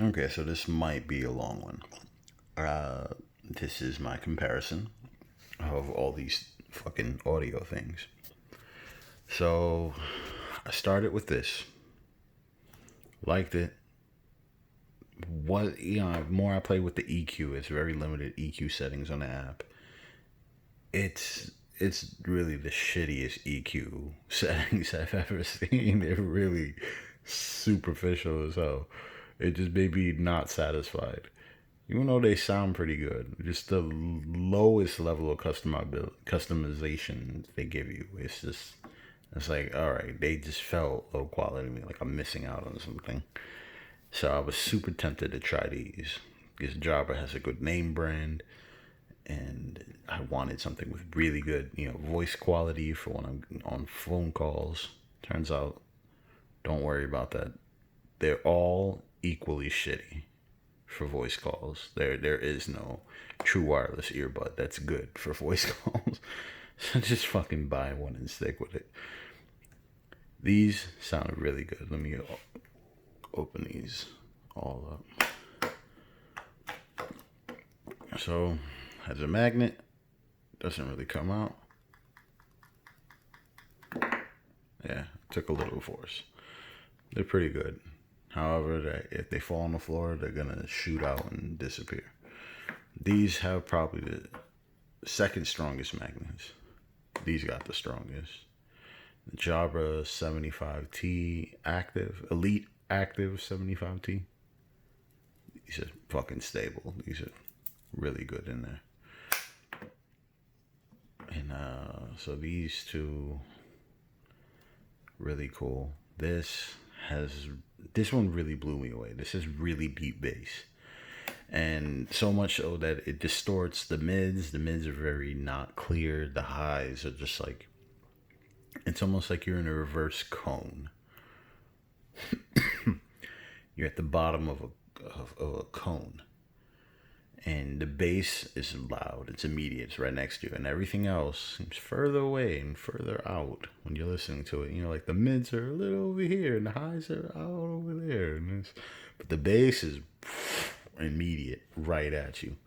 Okay, so this might be a long one. This is my comparison of all these fucking audio things. So I started with this. Liked it. The more I play with the EQ, it's very limited EQ settings on the app. It's really the shittiest EQ settings I've ever seen. They're really superficial as hell. It just made me not satisfied. Even though they sound pretty good, just the lowest level of customization they give you. It's like, all right, they just felt low quality to me, like I'm missing out on something. So I was super tempted to try these because Jabra has a good name brand, and I wanted something with really good, voice quality for when I'm on phone calls. Turns out, don't worry about that. They're all equally shitty for voice calls. There is no true wireless earbud that's good for voice calls. So just fucking buy one and stick with it. These sound really good. Let me open these all up. So, has a magnet. Doesn't really come out. Yeah, took a little force. They're pretty good. However, if they fall on the floor, they're gonna shoot out and disappear. These have probably the second strongest magnets. These got the strongest. The Jabra 75T active, elite active 75T. These are fucking stable. These are really good in there. And so these two, really cool. This one really blew me away. This is really deep bass. And so much so that it distorts the mids. The mids are very not clear. The highs are just like, it's almost like you're in a reverse cone. You're at the bottom of a cone. And the bass is loud. It's immediate. It's right next to you. And everything else seems further away and further out when you're listening to it. Like the mids are a little over here and the highs are out over there. But the bass is immediate, right at you.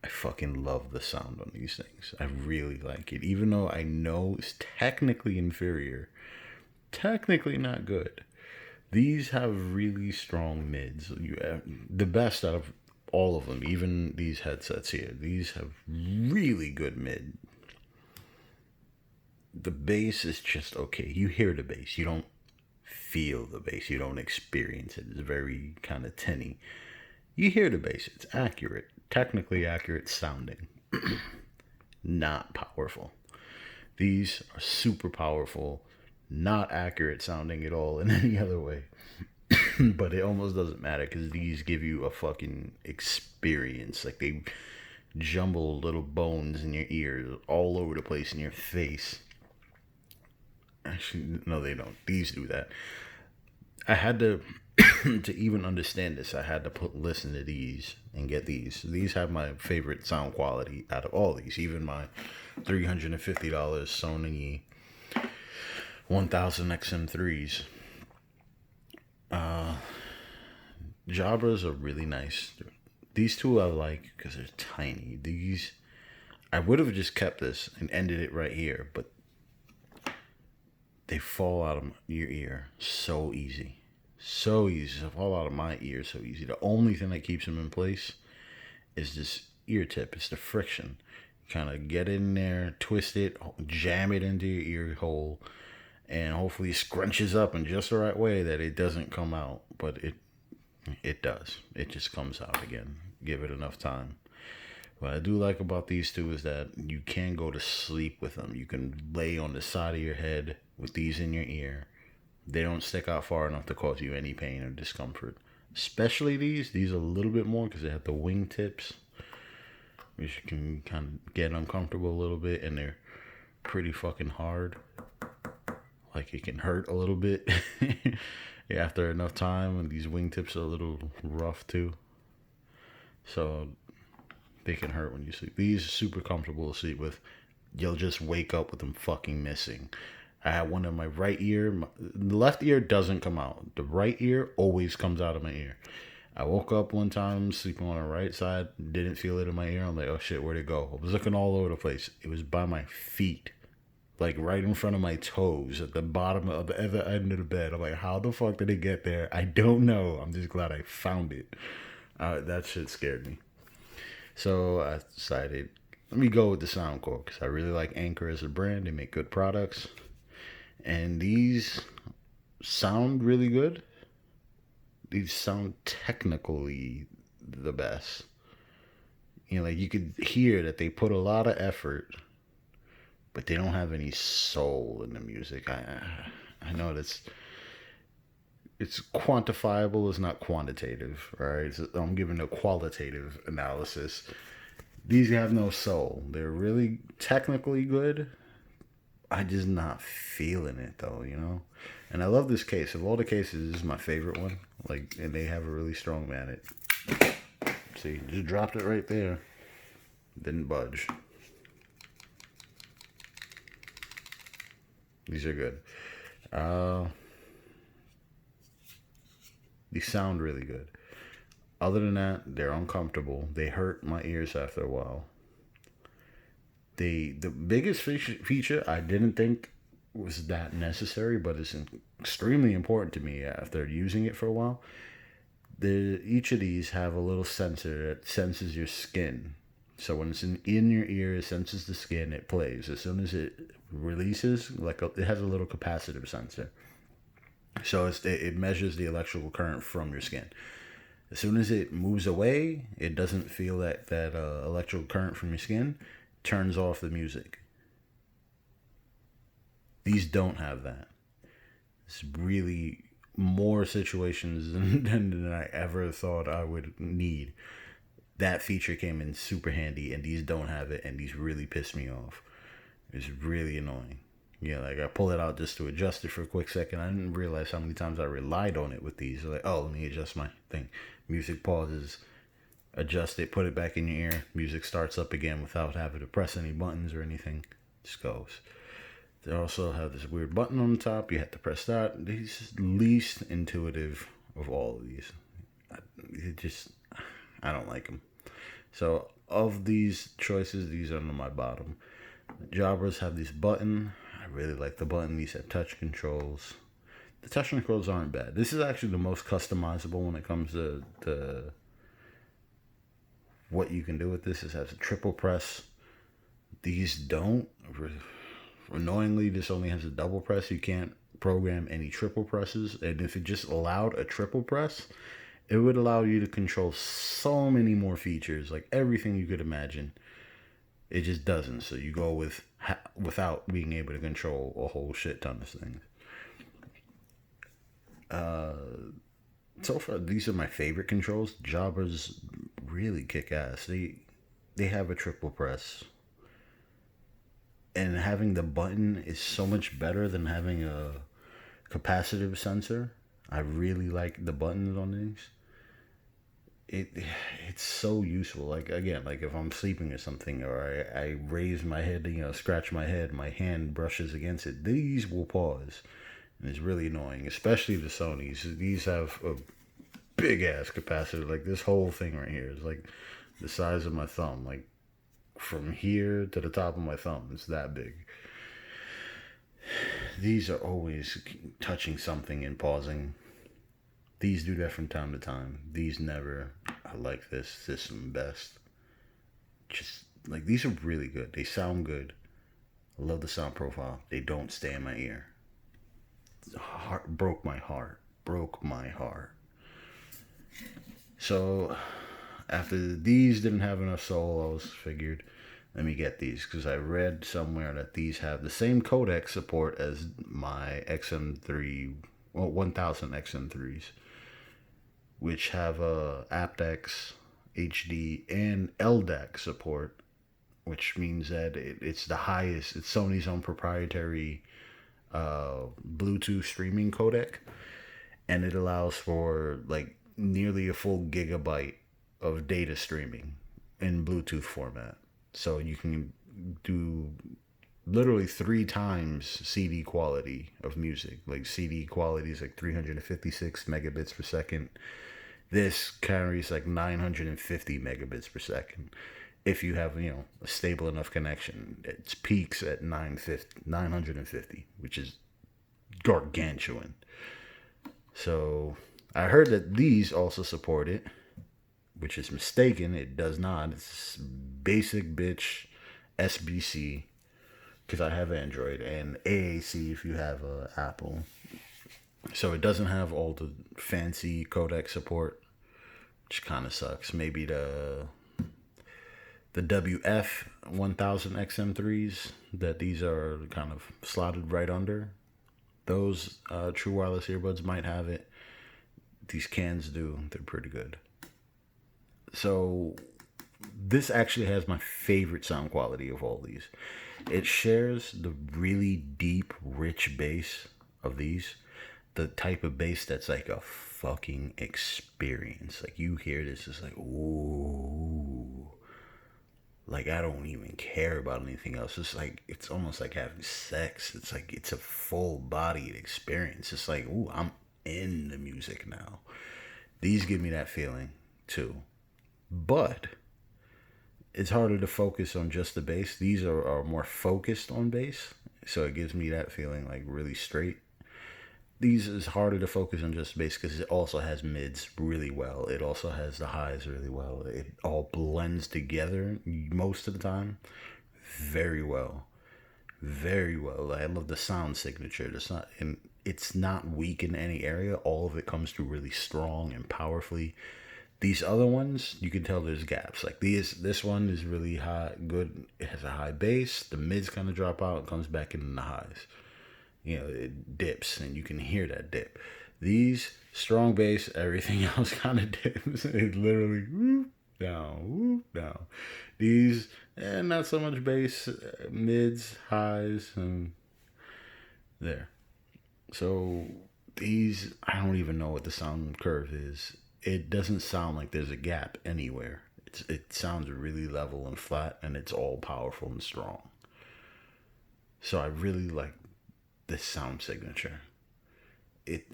I fucking love the sound on these things. I really like it. Even though I know it's technically inferior, technically not good. These have really strong mids. You have the best out of all of them, even these headsets here. These have really good mid. The bass is just okay. You hear the bass. You don't feel the bass. You don't experience it. It's very kind of tinny. You hear the bass. It's accurate. Technically accurate sounding. Not powerful. These are super powerful. Not accurate sounding at all in any other way. But it almost doesn't matter because these give you a fucking experience. Like they jumble little bones in your ears all over the place in your face. Actually, no, they don't. These do that. I had to to even understand this. I had to listen to these and get these. These have my favorite sound quality out of all these. Even my $350 Sony 1000 XM3s. Jabras are really nice. These two I like because they're tiny. These, I would have just kept this and ended it right here, but they fall out of your ear so easy. So easy. They fall out of my ear so easy. The only thing that keeps them in place is this ear tip. It's the friction. You kind of get in there, twist it, jam it into your ear hole, and hopefully it scrunches up in just the right way that it doesn't come out. But it does. It just comes out again. Give it enough time. What I do like about these two is that you can go to sleep with them. You can lay on the side of your head with these in your ear. They don't stick out far enough to cause you any pain or discomfort. Especially these. These are a little bit more because they have the wing tips, which can kind of get uncomfortable a little bit, and they're pretty fucking hard. Like it can hurt a little bit after enough time, and these wingtips are a little rough too. So they can hurt when you sleep. These are super comfortable to sleep with. You'll just wake up with them fucking missing. I had one in my right ear. The left ear doesn't come out. The right ear always comes out of my ear. I woke up one time sleeping on the right side, didn't feel it in my ear. I'm like, oh shit, where'd it go? I was looking all over the place. It was by my feet, like right in front of my toes at the bottom of the other end of the bed. I'm like, how the fuck did it get there? I don't know. I'm just glad I found it. That shit scared me. So I decided, let me go with the Soundcore because I really like Anchor as a brand. They make good products. And these sound really good. These sound technically the best. You know, like you could hear that they put a lot of effort, but they don't have any soul in the music. I know that's it's quantifiable, it's not quantitative, right? I'm giving a qualitative analysis. These have no soul. They're really technically good. I just not feeling it though, you know. And I love this case. Of all the cases, this is my favorite one. Like, and they have a really strong magnet. See, just dropped it right there. Didn't budge. These are good. These sound really good. Other than that, they're uncomfortable. They hurt my ears after a while. The biggest feature I didn't think was that necessary, but it's extremely important to me after using it for a while. Each of these have a little sensor that senses your skin. So when it's in your ear, it senses the skin, it plays. As soon as it releases, it has a little capacitive sensor. So it measures the electrical current from your skin. As soon as it moves away, it doesn't feel that electrical current from your skin, turns off the music. These don't have that. It's really more situations than I ever thought I would need. That feature came in super handy, and these don't have it, and these really piss me off. It's really annoying. Yeah, like I pull it out just to adjust it for a quick second. I didn't realize how many times I relied on it with these. Like, oh, let me adjust my thing. Music pauses, adjust it, put it back in your ear. Music starts up again without having to press any buttons or anything. Just goes. They also have this weird button on the top. You have to press that. These least intuitive of all of these. I don't like them. So of these choices, these are on my bottom. Jabras have this button. I really like the button. These have touch controls. The touch controls aren't bad. This is actually the most customizable when it comes to what you can do with this. It has a triple press. These don't. Annoyingly, this only has a double press. You can't program any triple presses. And if it just allowed a triple press, it would allow you to control so many more features, like everything you could imagine. It just doesn't. So you go without being able to control a whole shit ton of things. So far, these are my favorite controls. Jabras really kick ass. They have a triple press. And having the button is so much better than having a capacitive sensor. I really like the buttons on these. It's so useful. Like, again, like if I'm sleeping or something, or I raise my head, scratch my head, my hand brushes against it, these will pause. And it's really annoying, especially the Sonys. These have a big ass capacitor. Like this whole thing right here is like the size of my thumb. Like from here to the top of my thumb, it's that big. These are always touching something and pausing. These do that from time to time. These never. I like this system best. Just like these are really good. They sound good. I love the sound profile. They don't stay in my ear. Broke my heart. So after these didn't have enough soul, I was figured, let me get these, because I read somewhere that these have the same codec support as my XM3, 1000 XM3s, which have aptX, HD, and LDAC support, which means that it's the highest. It's Sony's own proprietary Bluetooth streaming codec, and it allows for like nearly a full gigabyte of data streaming in Bluetooth format. So you can do literally 3 times CD quality of music. Like CD quality is like 356 megabits per second, This carries like 950 megabits per second. If you have, a stable enough connection, it peaks at 950, which is gargantuan. So I heard that these also support it, which is mistaken. It does not. It's basic bitch SBC because I have Android, and AAC if you have Apple. So it doesn't have all the fancy codec support, which kind of sucks. Maybe the WF-1000 XM3s that these are kind of slotted right under. Those true wireless earbuds might have it. These cans do. They're pretty good. So this actually has my favorite sound quality of all these. It shares the really deep, rich bass of these. The type of bass that's like a fucking experience. Like you hear this, it's like, ooh. Like I don't even care about anything else. It's like, it's almost like having sex. It's like, it's a full bodied experience. It's like, ooh, I'm in the music now. These give me that feeling too. But it's harder to focus on just the bass. These are more focused on bass. So it gives me that feeling like really straight. These is harder to focus on just bass because it also has mids really well. It also has the highs really well. It all blends together most of the time very well. Very well. I love the sound signature. It's not weak in any area. All of it comes through really strong and powerfully. These other ones, you can tell there's gaps. Like this one is really high, good. It has a high bass. The mids kind of drop out. It comes back in the highs. It dips, and you can hear that dip. These, strong bass, everything else kind of dips. It literally whoop down, whoop down. These, not so much bass, mids, highs, and there. So these, I don't even know what the sound curve is. It doesn't sound like there's a gap anywhere. It sounds really level and flat, and it's all powerful and strong. So I really like this sound signature. It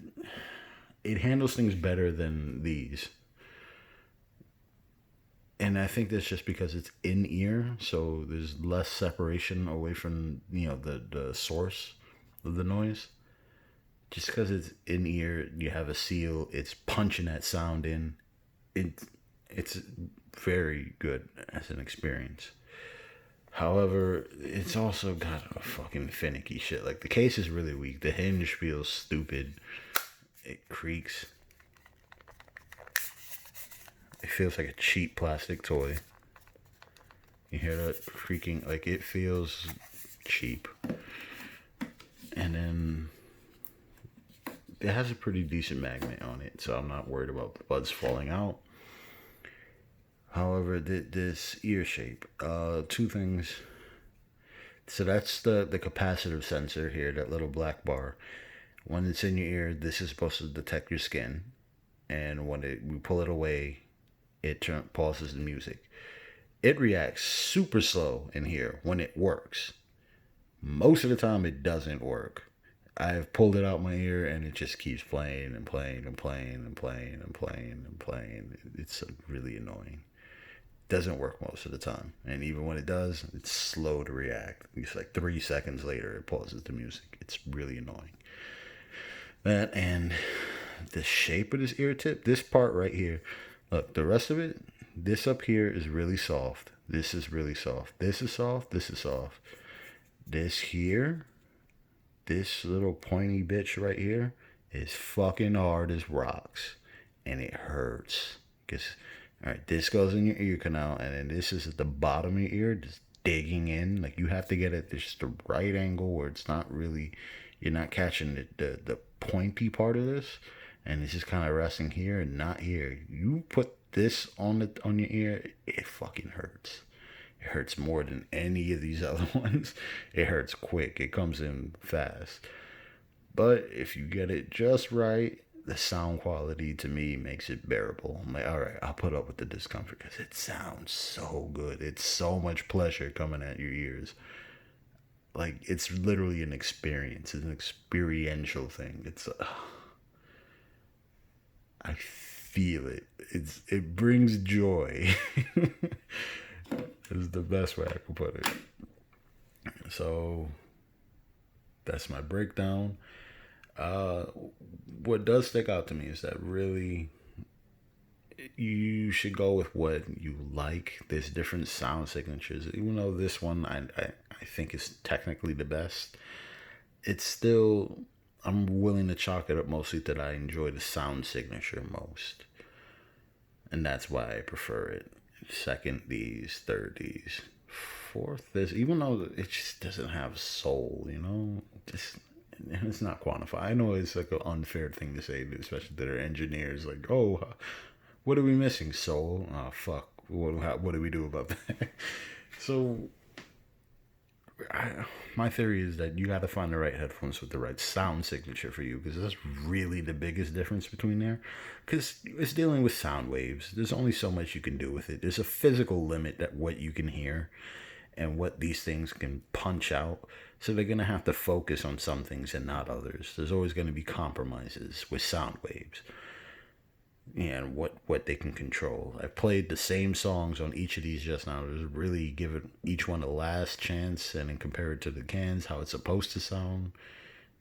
handles things better than these. And I think that's just because it's in ear, so there's less separation away from the source of the noise. Just because it's in ear, you have a seal. It's punching that sound in. It's very good as an experience. However, it's also got a fucking finicky shit. Like the case is really weak. The hinge feels stupid. It creaks. It feels like a cheap plastic toy. You hear that creaking? Like it feels cheap. And then it has a pretty decent magnet on it, so I'm not worried about the buds falling out. However, this ear shape, two things. So that's the capacitive sensor here, that little black bar. When it's in your ear, this is supposed to detect your skin, and when we pull it away, it pauses the music. It reacts super slow in here when it works. Most of the time, it doesn't work. I've pulled it out my ear, and it just keeps playing and playing and playing and playing and playing and playing. It's really annoying. Doesn't work most of the time, and even when it does, it's slow to react. It's like 3 seconds later it pauses the music. It's really annoying. That, and the shape of this ear tip, this part right here, look, the rest of it, this up here is really soft. This is really soft. This is soft. This is soft. This here, this little pointy bitch right here is fucking hard as rocks, and it hurts because, all right, this goes in your ear canal, and then this is at the bottom of your ear, just digging in. Like you have to get it just the right angle where it's not really, you're not catching the pointy part of this, and it's just kind of resting here and not here. You put this on your ear, it fucking hurts. It hurts more than any of these other ones. It hurts quick. It comes in fast. But if you get it just right, the sound quality to me makes it bearable. I'm like, all right, I'll put up with the discomfort because it sounds so good. It's so much pleasure coming at your ears. Like, it's literally an experience. It's an experiential thing. I feel it. It brings joy. Is the best way I can put it. So that's my breakdown. What does stick out to me is that really you should go with what you like. There's different sound signatures. Even though this one I think is technically the best, it's still, I'm willing to chalk it up mostly that I enjoy the sound signature most. And that's why I prefer it. Second, these. Third, these. Fourth, this. Even though it just doesn't have soul, just, it's not quantified. I know it's like an unfair thing to say, especially to their engineers. Like, oh, what are we missing? Soul? Oh, fuck. What do we do about that? So, my theory is that you got to find the right headphones with the right sound signature for you, because that's really the biggest difference between there. Because it's dealing with sound waves. There's only so much you can do with it. There's a physical limit at what you can hear and what these things can punch out. So they're going to have to focus on some things and not others. There's always going to be compromises with sound waves and what they can control. I played the same songs on each of these just now. Just really give it each one a last chance and then compare it to the cans, how it's supposed to sound.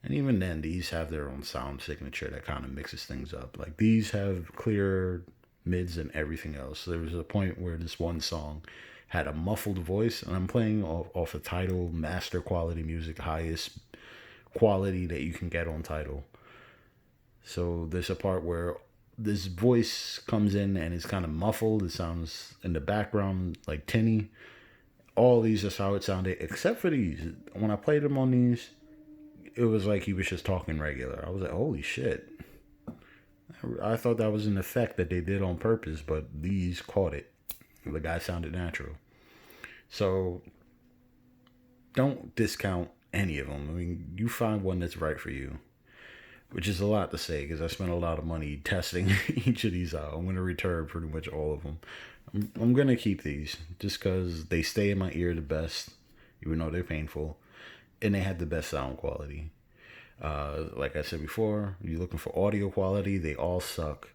And even then, these have their own sound signature that kind of mixes things up. Like, these have clear mids and everything else. There was a point where this one song had a muffled voice, and I'm playing off of Tidal master quality music, highest quality that you can get on Tidal. So there's a part where this voice comes in and it's kind of muffled. It sounds in the background like tinny. All these is how it sounded, except for these. When I played them on these, it was like he was just talking regular. I was like, holy shit. I thought that was an effect that they did on purpose, but these caught it. The guy sounded natural. So don't discount any of them. I mean, you find one that's right for you, which is a lot to say because I spent a lot of money testing each of these out. I'm going to return pretty much all of them. I'm going to keep these just because they stay in my ear the best, even though they're painful, and they had the best sound quality. Like I said before, you're looking for audio quality, they all suck.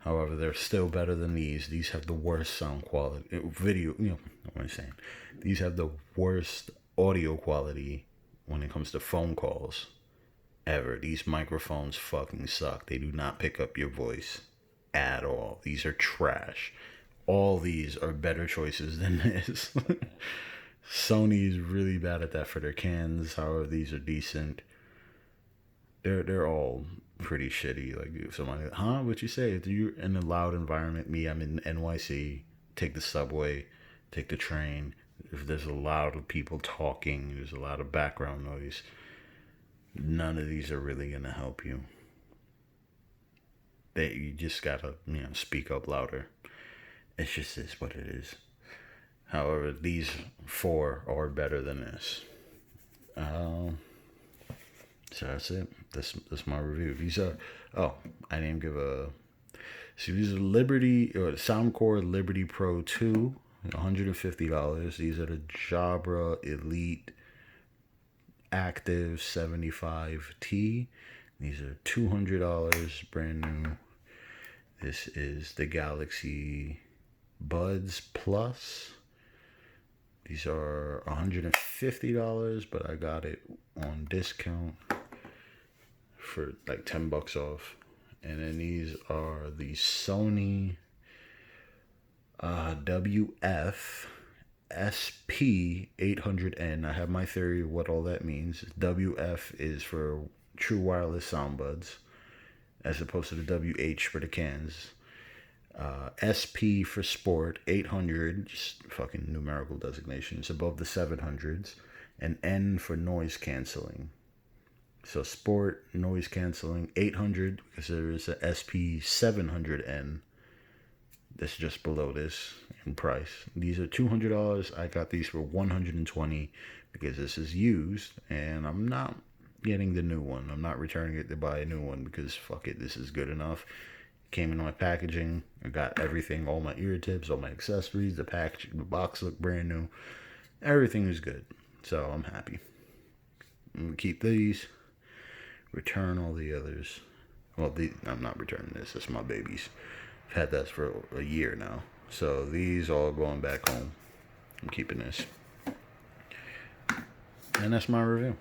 However, they're still better than these. These have the worst sound quality. Video, what I'm saying. These have the worst audio quality when it comes to phone calls ever. These microphones fucking suck. They do not pick up your voice at all. These are trash. All these are better choices than this. Sony's really bad at that for their cans. However, these are decent. They're all pretty shitty. Like, if somebody, what you say? If you're in a loud environment, I'm in NYC, take the subway, take the train. If there's a lot of people talking, there's a lot of background noise, none of these are really going to help you. You just got to, speak up louder. It's just is what it is. However, these four are better than this. So that's it. That's my review. These are, I didn't give a, see, these are Soundcore Liberty Pro 2, $150. These are the Jabra Elite Active 75T. These are $200, brand new. This is the Galaxy Buds Plus. These are $150, but I got it on discount for like $10 off. And then these are the Sony WF-SP800N. I have my theory of what all that means. WF is for true wireless sound buds, as opposed to the WH for the cans. SP for sport, 800, just fucking numerical designations above the 700s, and N for noise canceling. So sport, noise canceling, 800, because there is a SP700N that's just below this in price. These are $200. I got these for $120 because this is used, and I'm not getting the new one. I'm not returning it to buy a new one because fuck it, this is good enough. Came in my packaging. I got everything, all my ear tips, all my accessories. The package, the box looked brand new. Everything is good, so I'm happy. I'm gonna keep these. Return all the others. Well, I'm not returning this. It's my babies. I've had that for a year now. So these all going back home. I'm keeping this. And that's my review.